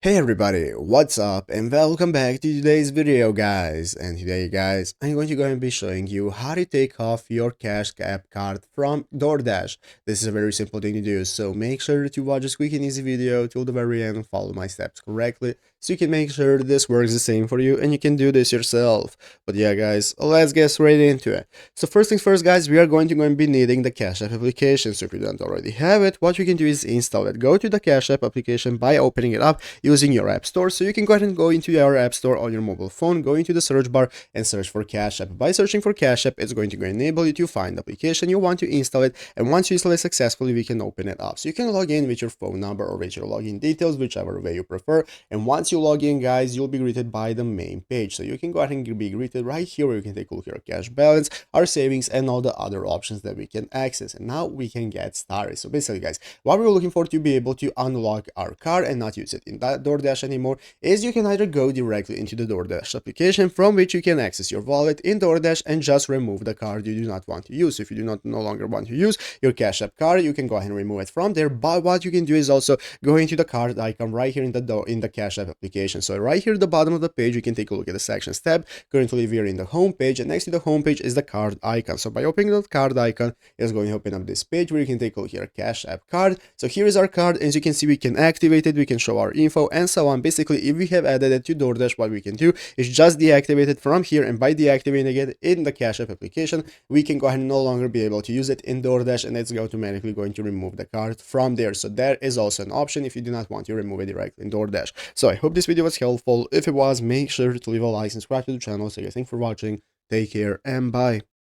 Hey everybody, what's up and welcome back to today's video guys. And today guys, I'm going to go and be showing you how to take off your cash app card from Doordash. This is a very simple thing to do, so make sure to watch this quick and easy video till the very end and follow my steps correctly so you can make sure this works the same for you and you can do this yourself. But yeah guys, let's get straight into it. So first things first guys, we are going to be needing the Cash App application. So if you don't already have it, what you can do is install it. Go to the Cash App application by opening it up using your app store. So you can go ahead and go into your app store on your mobile phone, go into the search bar and search for Cash App. By searching for Cash App, it's going to enable you to find the application you want to install it, and once you install it successfully, we can open it up. So you can log in with your phone number or with your login details, whichever way you prefer. And once you log in guys, you'll be greeted by the main page. So you can go ahead and be greeted right here where you can take a look at your cash balance, our savings, and all the other options that we can access. And now we can get started. So basically guys, what we're looking for to be able to unlock our card and not use it in that Doordash anymore is you can either go directly into the Doordash application, from which you can access your wallet in Doordash and just remove the card you do not want to use. If you do not no longer want to use your Cash App card, you can go ahead and remove it from there. But what you can do is also go into the card icon right here in the Cash App application. So right here at the bottom of the page, you can take a look at the Sections tab. Currently we are in the home page, and next to the home page is the card icon. So by opening the card icon, it's going to open up this page where you can take a look here, Cash App card. So here is our card. As you can see, we can activate it, we can show our info and so on. Basically, if we have added it to Doordash, what we can do is just deactivate it from here, and by deactivating it in the Cash App application, we can go ahead and no longer be able to use it in Doordash, and it's automatically going to remove the card from there. So there is also an option if you do not want to remove it directly in Doordash. So I hope this video was helpful. If it was, make sure to leave a like and subscribe to the channel. So guys, thanks for watching, take care, and bye.